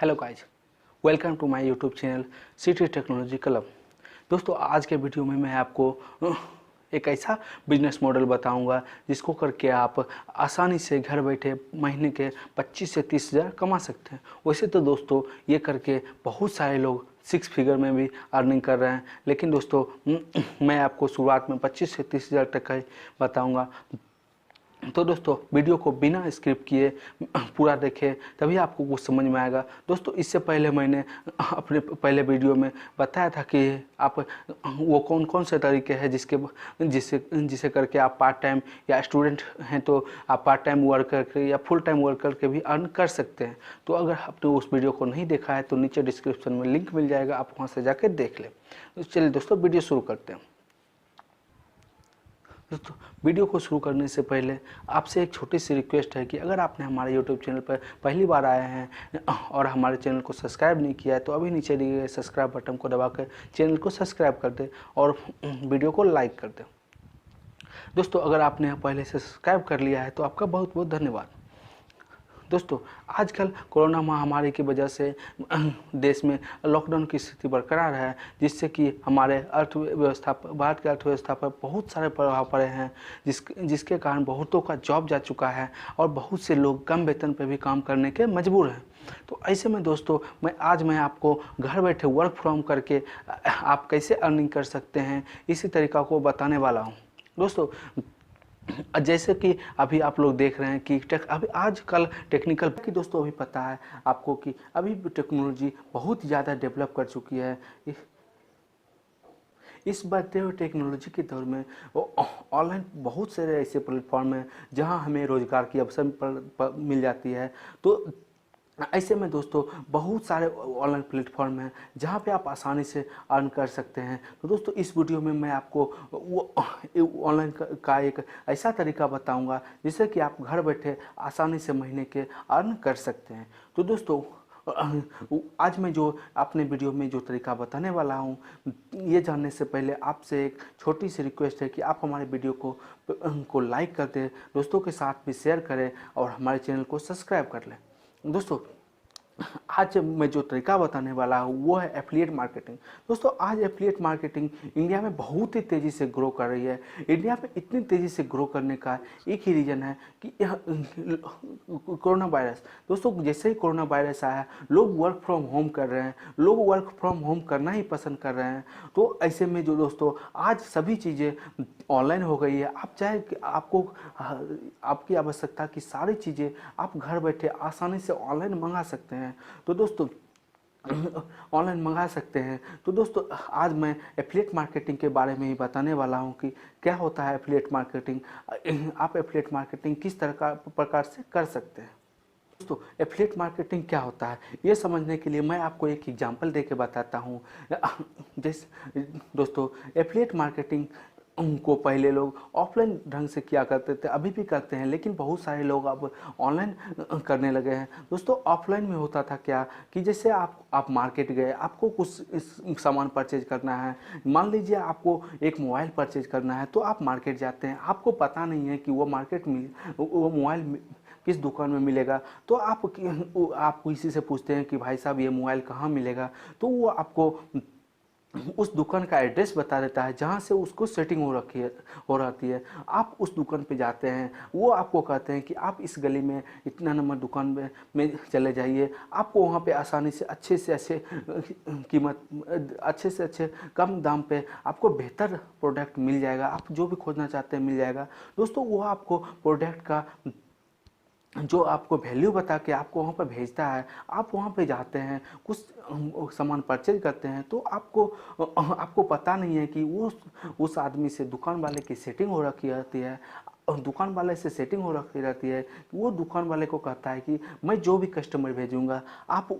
Hello guys, welcome to my YouTube channel city technology club. दोस्तों, आज के video में मैं आपको एक ऐसा बिजनेस मॉडल बताऊंगा जिसको करके आप आसानी से घर बैठे महीने के 25 से 30 हज़ार कमा सकते हैं। वैसे तो दोस्तों ये करके बहुत सारे लोग 6 फिगर में भी अर्निंग कर रहे हैं, लेकिन दोस्तों मैं आपको शुरुआत में 25 से 30 हज़ार तक का ही बताऊँगा। तो दोस्तों वीडियो को बिना स्क्रिप्ट किए पूरा देखें, तभी आपको कुछ समझ में आएगा। दोस्तों, इससे पहले मैंने अपने पहले वीडियो में बताया था कि आप वो कौन कौन से तरीके हैं जिसे जिसे करके आप पार्ट टाइम या स्टूडेंट हैं तो आप पार्ट टाइम वर्क करके या फुल टाइम वर्क करके भी अर्न कर सकते हैं। तो अगर आपने उस वीडियो को नहीं देखा है तो नीचे डिस्क्रिप्शन में लिंक मिल जाएगा, आप वहाँ से जाकर देख लें। तो चलिए दोस्तों, वीडियो शुरू करते हैं। दोस्तों, वीडियो को शुरू करने से पहले आपसे एक छोटी सी रिक्वेस्ट है कि अगर आपने हमारे यूट्यूब चैनल पर पहली बार आए हैं और हमारे चैनल को सब्सक्राइब नहीं किया है तो अभी नीचे दिए गए सब्सक्राइब बटन को दबाकर चैनल को सब्सक्राइब कर दें और वीडियो को लाइक कर दें। दोस्तों, अगर आपने पहले से सब्सक्राइब कर लिया है तो आपका बहुत बहुत धन्यवाद। दोस्तों, आजकल कोरोना महामारी की वजह से देश में लॉकडाउन की स्थिति बरकरार है, जिससे कि हमारे अर्थव्यवस्था भारत की अर्थव्यवस्था पर बहुत सारे प्रभाव पड़े हैं, जिसके कारण बहुतों का जॉब जा चुका है और बहुत से लोग कम वेतन पर भी काम करने के मजबूर हैं। तो ऐसे में दोस्तों मैं आपको घर बैठे वर्क फ्रॉम करके आप कैसे अर्निंग कर सकते हैं इसी तरीका को बताने वाला हूँ। दोस्तों, जैसे कि अभी आप लोग देख रहे हैं कि अभी आजकल टेक्निकल की दोस्तों अभी पता है आपको कि अभी टेक्नोलॉजी बहुत ज़्यादा डेवलप कर चुकी है। इस बढ़ते हुए टेक्नोलॉजी के दौर में ऑनलाइन बहुत सारे ऐसे प्लेटफॉर्म हैं जहां हमें रोज़गार की अवसर मिल जाती है। तो ऐसे में दोस्तों बहुत सारे ऑनलाइन प्लेटफॉर्म हैं जहां पे आप आसानी से अर्न कर सकते हैं। तो दोस्तों, इस वीडियो में मैं आपको वो ऑनलाइन का एक ऐसा तरीका बताऊंगा जिससे कि आप घर बैठे आसानी से महीने के अर्न कर सकते हैं। तो दोस्तों, आज मैं जो अपने वीडियो में जो तरीका बताने वाला हूं, ये जानने से पहले आपसे एक छोटी सी रिक्वेस्ट है कि आप हमारे वीडियो को लाइक कर दें, दोस्तों के साथ भी शेयर करें और हमारे चैनल को सब्सक्राइब कर लें। दोस्तों, आज मैं जो तरीका बताने वाला हूँ वो है एफिलिएट मार्केटिंग। दोस्तों, आज एफिलिएट मार्केटिंग इंडिया में बहुत ही तेज़ी से ग्रो कर रही है। इंडिया में इतनी तेज़ी से ग्रो करने का एक ही रीज़न है कि यह कोरोना वायरस। दोस्तों, जैसे ही कोरोना वायरस आया, लोग वर्क फ्रॉम होम कर रहे हैं, लोग वर्क फ्रॉम होम करना ही पसंद कर रहे हैं। तो ऐसे में जो दोस्तों आज सभी चीज़ें ऑनलाइन हो गई है। आप चाहे आपको आपकी आवश्यकता की सारी चीज़ें आप घर बैठे आसानी से ऑनलाइन मंगा सकते हैं। तो दोस्तों ऑनलाइन मंगा सकते हैं। तो दोस्तों, आज मैं एफिलिएट मार्केटिंग के बारे में ही बताने वाला हूं कि क्या होता है एफिलिएट मार्केटिंग, आप एफिलिएट मार्केटिंग किस तरह प्रकार से कर सकते हैं। दोस्तों, एफिलिएट मार्केटिंग क्या होता है ये समझने के लिए मैं आपको एक एग्जांपल देके बताता हूं। जैसे दोस्तों, एफिलिएट मार्केटिंग को पहले लोग ऑफलाइन ढंग से किया करते थे, अभी भी करते हैं, लेकिन बहुत सारे लोग अब ऑनलाइन करने लगे हैं। दोस्तों, ऑफलाइन में होता था क्या कि जैसे आप मार्केट गए, आपको कुछ सामान परचेज करना है। मान लीजिए आपको एक मोबाइल परचेज करना है, तो आप मार्केट जाते हैं, आपको पता नहीं है कि वो मोबाइल किस दुकान में मिलेगा। तो आप किसी से पूछते हैं कि भाई साहब ये मोबाइल कहाँ मिलेगा, तो वो आपको उस दुकान का एड्रेस बता देता है जहाँ से उसको सेटिंग हो रहती है। आप उस दुकान पे जाते हैं, वो आपको कहते हैं कि आप इस गली में इतना नंबर दुकान में चले जाइए, आपको वहाँ पे आसानी से अच्छे से अच्छे कम दाम पे आपको बेहतर प्रोडक्ट मिल जाएगा। आप जो भी खोजना चाहते हैं मिल जाएगा। दोस्तों, वो आपको प्रोडक्ट का जो आपको वैल्यू बता के आपको वहाँ पर भेजता है, आप वहाँ पे जाते हैं, कुछ सामान परचेज करते हैं, तो आपको पता नहीं है कि उस आदमी से दुकान वाले की सेटिंग हो रखी रहती है। और दुकान वाले से सेटिंग हो रखी रहती है, वो दुकान वाले को कहता है कि मैं जो भी कस्टमर भेजूंगा आप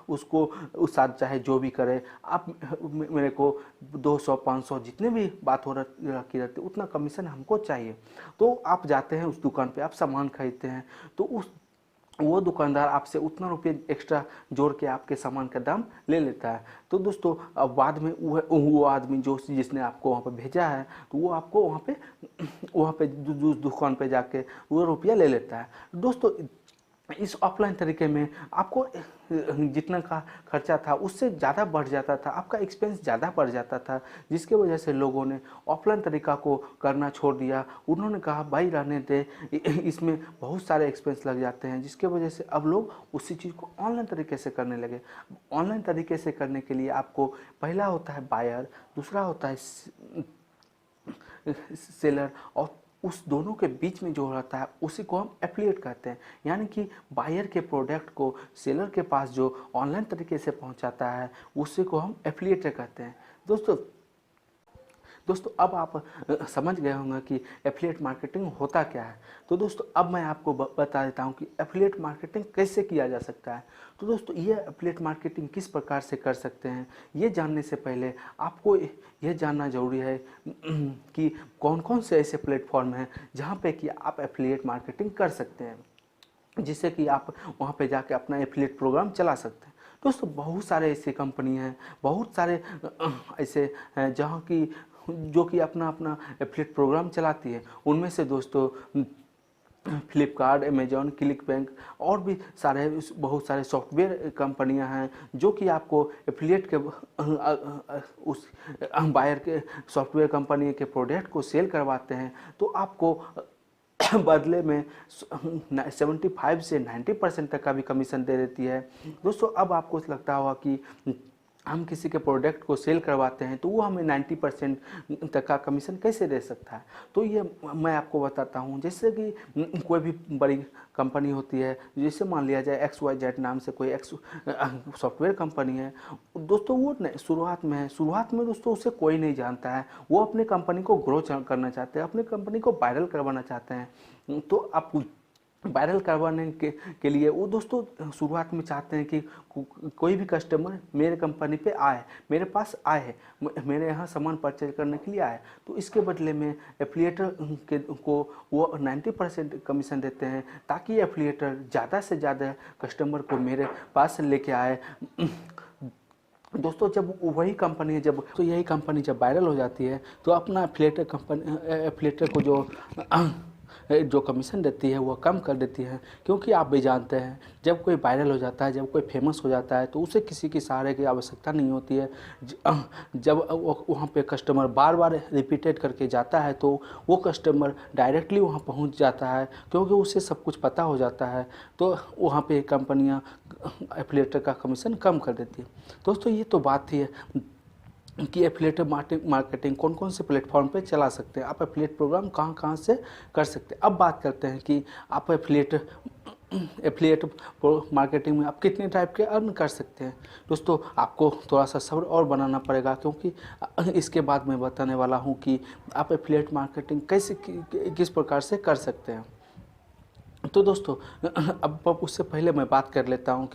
उसको उस साथ चाहे जो भी करे, आप मेरे को 200-500 जितने भी बात हो रखी रहती है उतना कमीशन हमको चाहिए। तो आप जाते हैं उस दुकान पे, आप सामान खरीदते हैं, तो वो दुकानदार आपसे उतना रुपये एक्स्ट्रा जोड़ के आपके सामान का दाम ले लेता है। तो दोस्तों, अब बाद में वो आदमी जिसने आपको वहाँ पे भेजा है, तो वो आपको वहाँ पे दुकान पे जाके वो रुपया ले लेता है। दोस्तों, इस ऑफलाइन तरीके में आपको जितना का खर्चा था उससे ज़्यादा बढ़ जाता था, आपका एक्सपेंस ज़्यादा बढ़ जाता था, जिसके वजह से लोगों ने ऑफलाइन तरीका को करना छोड़ दिया। उन्होंने कहा भाई रहने दे, इसमें बहुत सारे एक्सपेंस लग जाते हैं, जिसके वजह से अब लोग उसी चीज़ को ऑनलाइन तरीके से करने लगे। ऑनलाइन तरीके से करने के लिए आपको पहला होता है बायर, दूसरा होता है सेलर, और उस दोनों के बीच में जो रहता है उसी को हम एफिलिएट कहते हैं। यानी कि बायर के प्रोडक्ट को सेलर के पास जो ऑनलाइन तरीके से पहुंचाता है उसी को हम एफिलिएट कहते हैं। दोस्तों अब आप समझ गए होंगे कि एफिलिएट मार्केटिंग होता क्या है। तो दोस्तों अब मैं आपको बता देता हूं कि एफिलिएट मार्केटिंग कैसे किया जा सकता है। तो दोस्तों ये एफिलिएट मार्केटिंग किस प्रकार से कर सकते हैं, ये जानने से पहले आपको यह जानना जरूरी है कि कौन कौन से ऐसे प्लेटफॉर्म हैं जहाँ पे कि आप एफिलिएट मार्केटिंग कर सकते हैं, जिससे कि आप वहाँ पे जाके अपना एफिलिएट प्रोग्राम चला सकते हैं। दोस्तों बहुत सारे ऐसे कंपनी हैं, बहुत सारे ऐसे हैं जहाँ की जो कि अपना अपना एफिलिएट प्रोग्राम चलाती है। उनमें से दोस्तों फ्लिपकार्ट, अमेजॉन, क्लिक बैंक और भी सारे बहुत सारे सॉफ्टवेयर कंपनियां हैं जो कि आपको एफिलिएट के उस बायर के सॉफ्टवेयर कंपनी के प्रोडक्ट को सेल करवाते हैं। तो आपको बदले में 75 से 90% तक का भी कमीशन दे देती है। दोस्तों अब आपको लगता होगा कि हम किसी के प्रोडक्ट को सेल करवाते हैं तो वो हमें 90% तक का कमीशन कैसे दे सकता है। तो ये मैं आपको बताता हूँ। जैसे कि कोई भी बड़ी कंपनी होती है, जैसे मान लिया जाए XYZ नाम से कोई सॉफ्टवेयर कंपनी है। दोस्तों वो शुरुआत में दोस्तों उसे कोई नहीं जानता है, वो अपने कंपनी को ग्रो करना चाहते हैं, अपनी कंपनी को वायरल करवाना चाहते हैं। तो आप वायरल करवाने के लिए वो दोस्तों शुरुआत में चाहते हैं कि कोई भी कस्टमर मेरे कंपनी पे आए, मेरे पास आए है, मेरे यहाँ सामान परचेज करने के लिए आए। तो इसके बदले में एफिलिएटर को वो 90% कमीशन देते हैं ताकि एफिलिएटर ज़्यादा से ज़्यादा कस्टमर को मेरे पास लेके आए। दोस्तों जब वही कंपनी यही कंपनी जब वायरल हो जाती है तो अपना एफिलिएटर को जो कमीशन देती है वो कम कर देती है। क्योंकि आप भी जानते हैं जब कोई वायरल हो जाता है, जब कोई फेमस हो जाता है तो उसे किसी की सहारे की आवश्यकता नहीं होती है। जब वहाँ पे कस्टमर बार बार रिपीटेड करके जाता है तो वो कस्टमर डायरेक्टली वहाँ पहुँच जाता है, क्योंकि उसे सब कुछ पता हो जाता है। तो वहाँ पे कंपनियाँ एफिलिएटर का कमीशन कम कर देती है। दोस्तों ये तो बात थी कि एफिलिएट मार्केटिंग कौन कौन से प्लेटफॉर्म पे चला सकते हैं, आप एफिलिएट प्रोग्राम कहाँ कहाँ से कर सकते हैं। अब बात करते हैं कि आप एफिलिएट मार्केटिंग में आप कितने टाइप के अर्न कर सकते हैं। दोस्तों आपको थोड़ा सा सब्र और बनाना पड़ेगा, क्योंकि इसके बाद मैं बताने वाला हूँ कि आप एफिलिएट मार्केटिंग कैसे किस प्रकार से कर सकते हैं। तो दोस्तों अब उससे पहले मैं बात कर लेता हूँ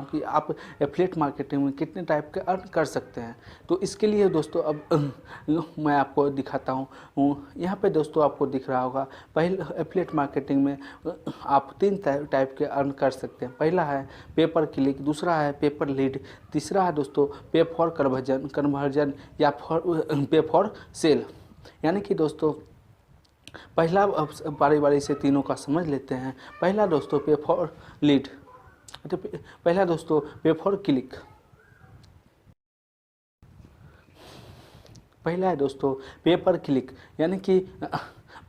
कि आप एफिलिएट मार्केटिंग में कितने टाइप के अर्न कर सकते हैं। तो इसके लिए दोस्तों अब मैं आपको दिखाता हूँ। यहाँ पे दोस्तों आपको दिख रहा होगा, पहले एफिलिएट मार्केटिंग में आप 3 टाइप के अर्न कर सकते हैं। पहला है पेपर क्लिक, दूसरा है पेपर लीड, तीसरा है दोस्तों पे फॉर कन्वर्जन या पे फॉर सेल। यानी कि दोस्तों पहला बारी से तीनों का समझ लेते हैं। पहला दोस्तों पे फॉर लीड, पहला दोस्तों पे फॉर क्लिक। पहला है दोस्तों पेपर क्लिक, यानी कि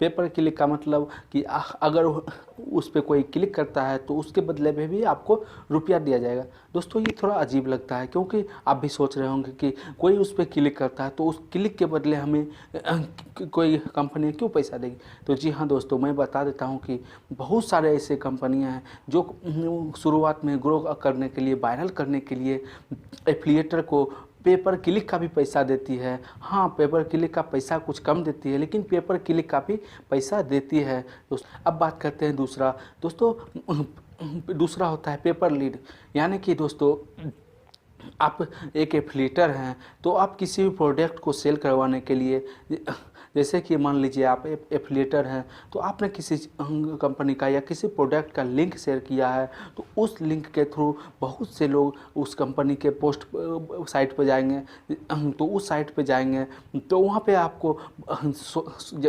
पेपर क्लिक का मतलब कि अगर उस पर कोई क्लिक करता है तो उसके बदले में भी आपको रुपया दिया जाएगा। दोस्तों ये थोड़ा अजीब लगता है, क्योंकि आप भी सोच रहे होंगे कि कोई उस पर क्लिक करता है तो उस क्लिक के बदले हमें कोई कंपनी क्यों पैसा देगी। तो जी हाँ दोस्तों, मैं बता देता हूँ कि बहुत सारे ऐसे कंपनियाँ हैं जो शुरुआत में ग्रो करने के लिए, वायरल करने के लिए एफिलिएटर को पेपर क्लिक का भी पैसा देती है। हाँ, पेपर क्लिक का पैसा कुछ कम देती है, लेकिन पेपर क्लिक का भी पैसा देती है। अब बात करते हैं दोस्तों दूसरा होता है पेपर लीड। यानी कि दोस्तों आप एक एफिलिएटर हैं तो आप किसी भी प्रोडक्ट को सेल करवाने के लिए जैसे कि मान लीजिए आप एफिलिएटर हैं, तो आपने किसी कंपनी का या किसी प्रोडक्ट का लिंक शेयर किया है, तो उस लिंक के थ्रू बहुत से लोग उस कंपनी के पोस्ट साइट पर जाएंगे, तो उस साइट पे जाएंगे तो वहाँ पे आपको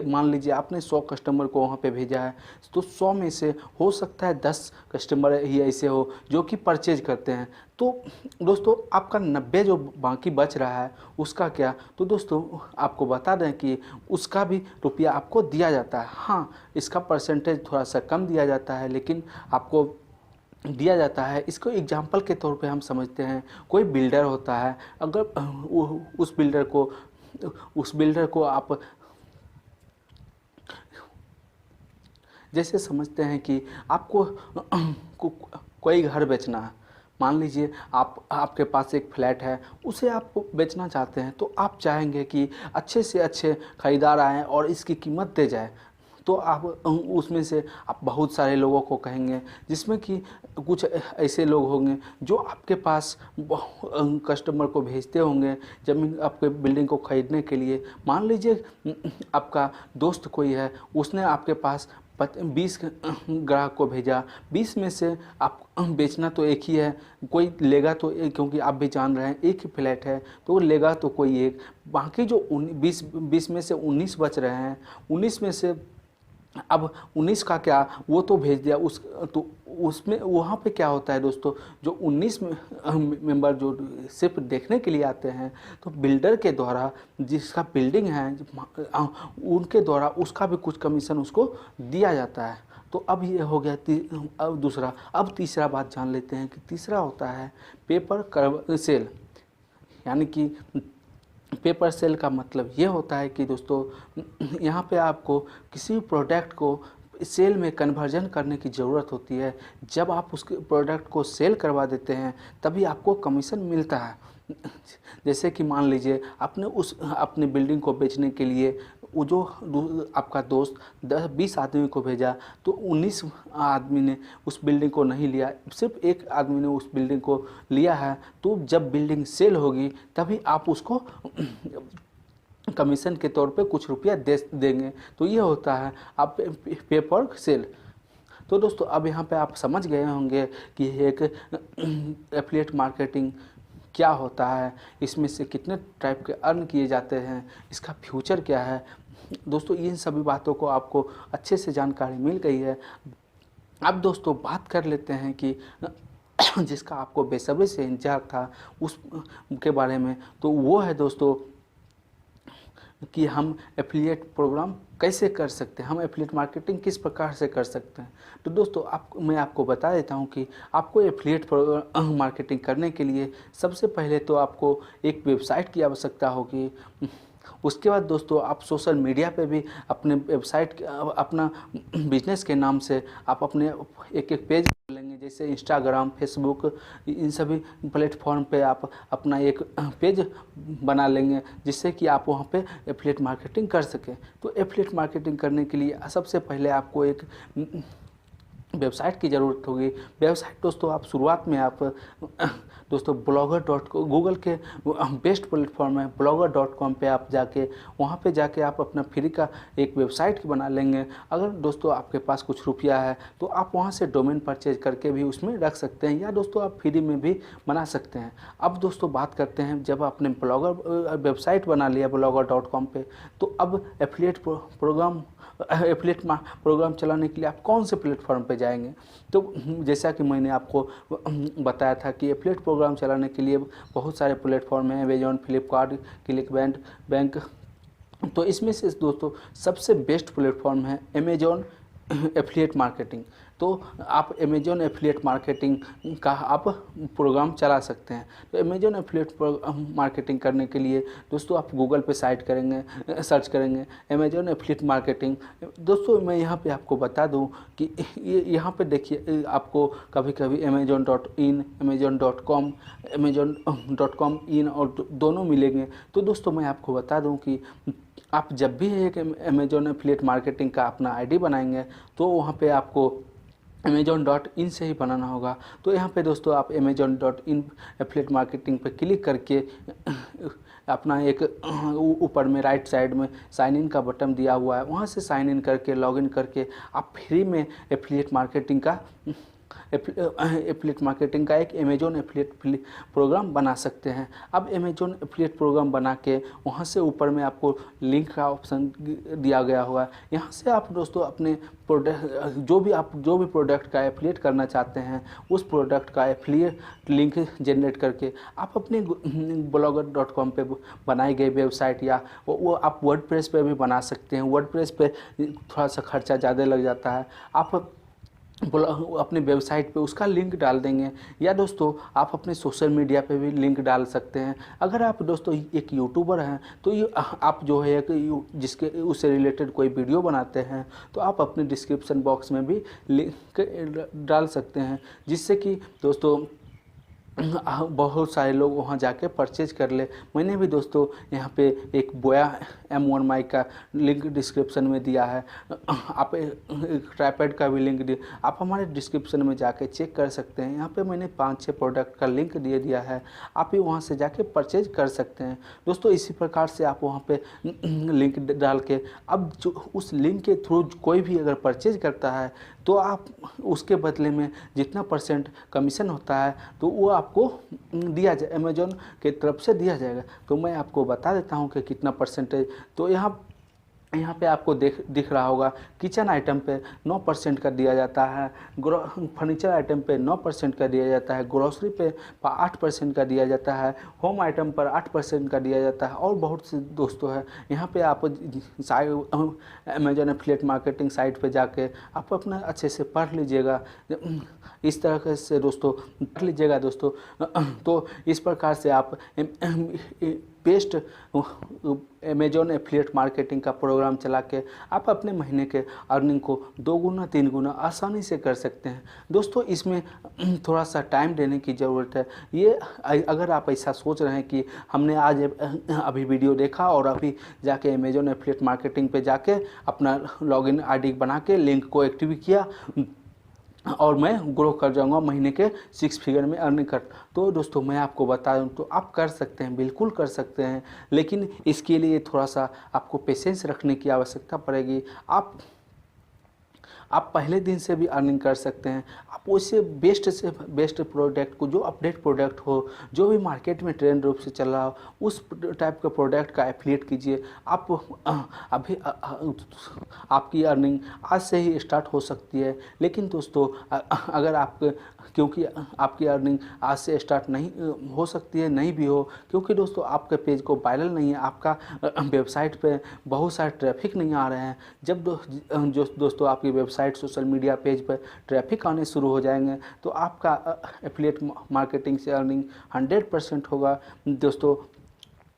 मान लीजिए आपने 100 कस्टमर को वहाँ पे भेजा है, तो 100 में से हो सकता है 10 कस्टमर ही ऐसे हो जो कि परचेज करते हैं। तो दोस्तों आपका 90 जो बाकी बच रहा है उसका क्या, तो दोस्तों आपको बता दें कि उसका भी रुपया आपको दिया जाता है। हाँ, इसका परसेंटेज थोड़ा सा कम दिया जाता है, लेकिन आपको दिया जाता है। इसको एग्जाम्पल के तौर पे हम समझते हैं, कोई बिल्डर होता है, अगर उस बिल्डर को आप जैसे समझते हैं कि आपको कोई घर बेचना है, मान लीजिए आपके पास एक फ्लैट है, उसे आप बेचना चाहते हैं, तो आप चाहेंगे कि अच्छे से अच्छे खरीदार आएँ और इसकी कीमत दे जाए। तो आप उसमें से आप बहुत सारे लोगों को कहेंगे, जिसमें कि कुछ ऐसे लोग होंगे जो आपके पास कस्टमर को भेजते होंगे ज़मीन आपके बिल्डिंग को ख़रीदने के लिए। मान लीजिए आपका दोस्त कोई है, उसने आपके पास 20 ग्राहक को भेजा, 20 में से आप बेचना तो एक ही है, कोई लेगा तो एक, क्योंकि आप भी जान रहे हैं एक ही फ्लैट है तो वो लेगा तो कोई एक, बाकी जो 20 में से 19 बच रहे हैं, 19 में से अब 19 का क्या, वो तो भेज दिया उस, तो उसमें वहाँ पे क्या होता है दोस्तों, जो 19 मेंबर जो सिर्फ देखने के लिए आते हैं, तो बिल्डर के द्वारा जिसका बिल्डिंग है उनके द्वारा उसका भी कुछ कमीशन उसको दिया जाता है। तो अब ये हो गया अब दूसरा। अब तीसरा बात जान लेते हैं कि तीसरा होता है पेपर सेल। यानी कि पेपर सेल का मतलब ये होता है कि दोस्तों यहाँ पे आपको किसी भी प्रोडक्ट को सेल में कन्वर्जन करने की ज़रूरत होती है। जब आप उसके प्रोडक्ट को सेल करवा देते हैं तभी आपको कमीशन मिलता है। जैसे कि मान लीजिए आपने अपनी बिल्डिंग को बेचने के लिए वो जो आपका दोस्त 10-20 आदमी को भेजा, तो 19 आदमी ने उस बिल्डिंग को नहीं लिया, सिर्फ एक आदमी ने उस बिल्डिंग को लिया है। तो जब बिल्डिंग सेल होगी तभी आप उसको कमीशन के तौर पे कुछ रुपया देंगे। तो ये होता है आप पेपर सेल। तो दोस्तों अब यहाँ पे आप समझ गए होंगे कि एक एफिलिएट मार्केटिंग क्या होता है, इसमें से कितने टाइप के अर्न किए जाते हैं, इसका फ्यूचर क्या है। दोस्तों इन सभी बातों को आपको अच्छे से जानकारी मिल गई है। अब दोस्तों बात कर लेते हैं कि जिसका आपको बेसब्री से इंतजार था उस के बारे में, तो वो है दोस्तों कि हम एफिलिएट प्रोग्राम कैसे कर सकते हैं, हम एफिलिएट मार्केटिंग किस प्रकार से कर सकते हैं। तो दोस्तों मैं आपको बता देता हूं कि आपको एफिलिएट मार्केटिंग करने के लिए सबसे पहले तो आपको एक वेबसाइट की आवश्यकता होगी। उसके बाद दोस्तों आप सोशल मीडिया पे भी अपने वेबसाइट अपना बिजनेस के नाम से आप अपने एक पेज लेंगे, जैसे इंस्टाग्राम, फेसबुक, इन सभी प्लेटफॉर्म पे आप अपना एक पेज बना लेंगे, जिससे कि आप वहाँ पे एफिलिएट मार्केटिंग कर सकें। तो एफिलिएट मार्केटिंग करने के लिए सबसे पहले आपको एक वेबसाइट की ज़रूरत होगी। वेबसाइट दोस्तों आप शुरुआत में आप दोस्तों गूगल के बेस्ट प्लेटफॉर्म है blogger.com पे आप जाके वहाँ पे जाके आप अपना फ्री का एक वेबसाइट बना लेंगे। अगर दोस्तों आपके पास कुछ रुपया है तो आप वहाँ से डोमेन परचेज करके भी उसमें रख सकते हैं, या दोस्तों आप फ्री में भी बना सकते हैं। अब दोस्तों बात करते हैं, जब आपने ब्लॉगर वेबसाइट बना लिया blogger.com पे, तो अब एफिलिएट प्रोग्राम चलाने के लिए आप कौन से प्लेटफॉर्म पे जाएंगे। तो जैसा कि मैंने आपको बताया था कि एफिलिएट प्रोग्राम चलाने के लिए बहुत सारे प्लेटफॉर्म हैं, अमेजॉन, फ्लिपकार्ट, क्लिकबैंक, बैंक। तो इसमें से दोस्तों सबसे बेस्ट प्लेटफॉर्म है अमेजॉन एफिलिएट मार्केटिंग। तो आप अमेजॉन एफिलिएट मार्केटिंग का आप प्रोग्राम चला सकते हैं। तो अमेजॉन एफिलिएट मार्केटिंग करने के लिए दोस्तों आप गूगल पे सर्च करेंगे अमेजॉन एफिलिएट मार्केटिंग। दोस्तों मैं यहाँ पे आपको बता दूँ कि यहाँ पे देखिए आपको कभी कभी amazon.in, amazon.com, amazon.com इन और दोनों मिलेंगे। तो दोस्तों मैं आपको बता दूँ कि आप जब भी एक अमेजॉन एफिलिएट मार्केटिंग का अपना आईडी बनाएंगे तो वहाँ पे आपको Amazon.in से ही बनाना होगा। तो यहाँ पे दोस्तों आप Amazon.in एफिलिएट मार्केटिंग पे क्लिक करके अपना एक ऊपर में राइट साइड में साइन इन का बटन दिया हुआ है, वहाँ से साइन इन करके लॉगिन करके आप फ्री में एफिलिएट मार्केटिंग का एक अमेजोन एफिलिएट प्रोग्राम बना सकते हैं। अब अमेजोन एफिलिएट प्रोग्राम बना के वहाँ से ऊपर में आपको लिंक का ऑप्शन दिया गया हुआ है, यहाँ से आप दोस्तों अपने प्रोडक्ट जो भी प्रोडक्ट का एफिलिएट करना चाहते हैं उस प्रोडक्ट का एफिलिएट लिंक जनरेट करके आप अपने blogger.com पे बनाई गई वेबसाइट या वो आप वर्डप्रेस पे भी बना सकते हैं। वर्डप्रेस पे थोड़ा सा खर्चा ज़्यादा लग जाता है, आप अपने वेबसाइट पे उसका लिंक डाल देंगे, या दोस्तों आप अपने सोशल मीडिया पे भी लिंक डाल सकते हैं। अगर आप दोस्तों एक यूट्यूबर हैं तो ये आप जो है जिसके उससे रिलेटेड कोई वीडियो बनाते हैं तो आप अपने डिस्क्रिप्शन बॉक्स में भी लिंक डाल सकते हैं, जिससे कि दोस्तों बहुत सारे लोग वहाँ जाके परचेज कर ले। मैंने भी दोस्तों यहाँ पे एक बोया M1 माइक का लिंक डिस्क्रिप्शन में दिया है, आप ट्राइपैड का भी लिंक दिया, आप हमारे डिस्क्रिप्शन में जाके चेक कर सकते हैं। यहाँ पे मैंने 5-6 प्रोडक्ट का लिंक दे दिया है, आप भी वहाँ से जाके परचेज कर सकते हैं। दोस्तों इसी प्रकार से आप वहाँ पे लिंक डाल के अब जो उस लिंक के थ्रू कोई भी अगर परचेज करता है तो आप उसके बदले में जितना % कमीशन होता है तो वो आपको दिया जाए, अमेजोन के तरफ से दिया जाएगा। तो मैं आपको बता देता हूँ कि कितना %। तो यहाँ पे आपको दिख रहा होगा, किचन आइटम पे 9% का दिया जाता है, फर्नीचर आइटम पे 9% का दिया जाता है, ग्रोसरी पे 8% का दिया जाता है, होम आइटम पर 8% का दिया जाता है, और बहुत से दोस्तों है। यहाँ पे आप अमेजोन एफिलिएट मार्केटिंग साइट पे जाके आप अपना अच्छे से पढ़ लीजिएगा, इस तरह से दोस्तों पढ़ लीजिएगा दोस्तों। तो इस प्रकार से आप बेस्ट अमेजोन एफिलिएट मार्केटिंग का प्रोग्राम चला के आप अपने महीने के अर्निंग को 2 गुना 3 गुना आसानी से कर सकते हैं। दोस्तों इसमें थोड़ा सा टाइम देने की ज़रूरत है। ये अगर आप ऐसा सोच रहे हैं कि हमने आज अभी वीडियो देखा और अभी जाके अमेजोन एफिलिएट मार्केटिंग पे जाके अपना लॉगिन आईडी बना के लिंक को एक्टिव किया और मैं ग्रो कर जाऊंगा, महीने के 6 फिगर में अर्निंग कर, तो दोस्तों मैं आपको बता दूं तो आप कर सकते हैं, बिल्कुल कर सकते हैं। लेकिन इसके लिए थोड़ा सा आपको पेशेंस रखने की आवश्यकता पड़ेगी। आप पहले दिन से भी अर्निंग कर सकते हैं। आप उससे बेस्ट प्रोडक्ट को, जो अपडेट प्रोडक्ट हो, जो भी मार्केट में ट्रेंड रूप से चल रहा हो, उस टाइप का प्रोडक्ट का एफिलिएट कीजिए। आप अभी आपकी अर्निंग आज से ही स्टार्ट हो सकती है। लेकिन दोस्तों अगर आप, क्योंकि आपकी अर्निंग आज से स्टार्ट नहीं हो सकती है, नहीं भी हो, क्योंकि दोस्तों आपके पेज को वायरल नहीं है, आपका वेबसाइट पे बहुत सारे ट्रैफिक नहीं आ रहे हैं। जब दोस्तों आपकी वेबसाइट सोशल मीडिया पेज पर ट्रैफिक आने शुरू हो जाएंगे तो आपका एफिलिएट मार्केटिंग से अर्निंग 100% होगा। दोस्तों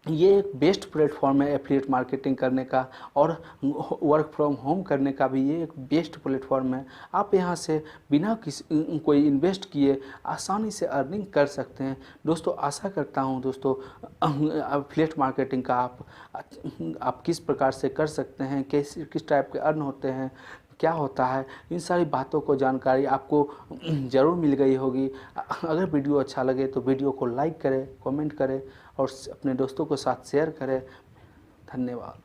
ये एक बेस्ट प्लेटफॉर्म है एफिलिएट मार्केटिंग करने का, और वर्क फ्रॉम होम करने का भी ये एक बेस्ट प्लेटफॉर्म है। आप यहाँ से बिना कोई इन्वेस्ट किए आसानी से अर्निंग कर सकते हैं। दोस्तों आशा करता हूँ दोस्तों एफिलिएट मार्केटिंग का आप किस प्रकार से कर सकते हैं, किस टाइप के अर्न होते हैं, क्या होता है, इन सारी बातों को जानकारी आपको ज़रूर मिल गई होगी। अगर वीडियो अच्छा लगे तो वीडियो को लाइक करें, कमेंट करें और अपने दोस्तों के साथ शेयर करें। धन्यवाद।